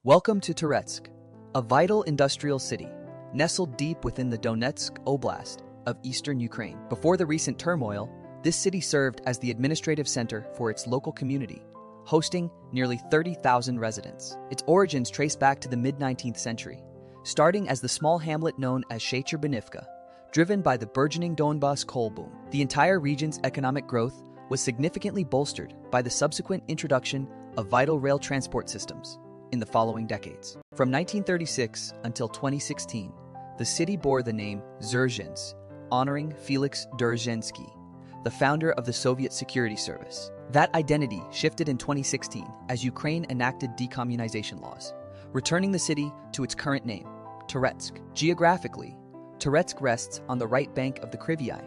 Welcome to Toretsk, a vital industrial city, nestled deep within the Donetsk Oblast of eastern Ukraine. Before the recent turmoil, this city served as the administrative center for its local community, hosting nearly 30,000 residents. Its origins trace back to the mid-19th century, starting as the small hamlet known as Shcherbinivka, driven by the burgeoning Donbas coal boom. The entire region's economic growth was significantly bolstered by the subsequent introduction of vital rail transport systems in the following decades. From 1936 until 2016, the city bore the name Dzerzhinsk, honoring Felix Dzerzhinsky, the founder of the Soviet Security Service. That identity shifted in 2016 as Ukraine enacted decommunization laws, returning the city to its current name, Toretsk. Geographically, Toretsk rests on the right bank of the Kryvyi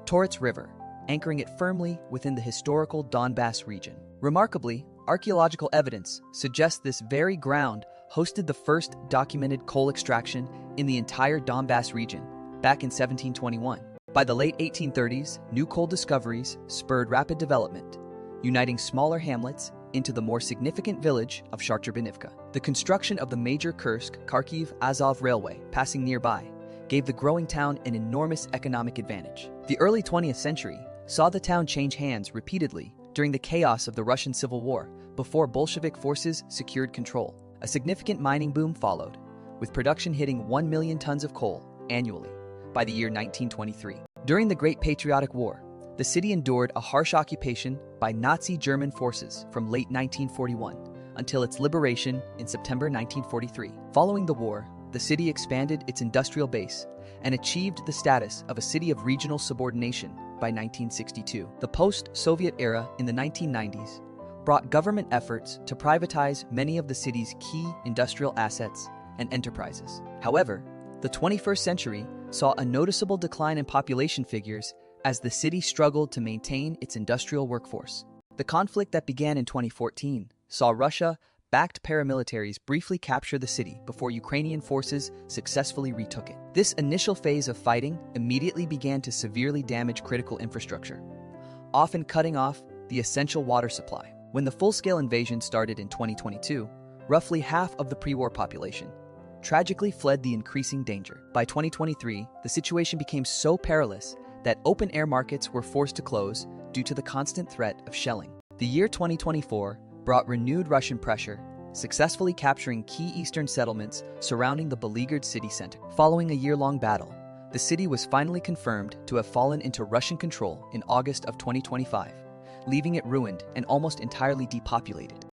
Toretsk River, anchoring it firmly within the historical Donbas region. Remarkably, archaeological evidence suggests this very ground hosted the first documented coal extraction in the entire Donbas region back in 1721. By the late 1830s, new coal discoveries spurred rapid development, uniting smaller hamlets into the more significant village of Shcherbinivka. The construction of the major Kursk-Kharkiv-Azov railway passing nearby gave the growing town an enormous economic advantage. The early 20th century saw the town change hands repeatedly during the chaos of the Russian Civil War before Bolshevik forces secured control. A significant mining boom followed, with production hitting 1 million tons of coal annually by the year 1923. During the Great Patriotic War, the city endured a harsh occupation by Nazi German forces from late 1941 until its liberation in September 1943. Following the war, the city expanded its industrial base and achieved the status of a city of regional subordination by 1962. The post-Soviet era in the 1990s brought government efforts to privatize many of the city's key industrial assets and enterprises. However, the 21st century saw a noticeable decline in population figures as the city struggled to maintain its industrial workforce. The conflict that began in 2014 saw Russia-backed paramilitaries briefly capture the city before Ukrainian forces successfully retook it. This initial phase of fighting immediately began to severely damage critical infrastructure, often cutting off the essential water supply. When the full-scale invasion started in 2022, roughly half of the pre-war population tragically fled the increasing danger. By 2023, the situation became so perilous that open-air markets were forced to close due to the constant threat of shelling. The year 2024 brought renewed Russian pressure, successfully capturing key eastern settlements surrounding the beleaguered city center. Following a year-long battle, the city was finally confirmed to have fallen into Russian control in August of 2025, leaving it ruined and almost entirely depopulated.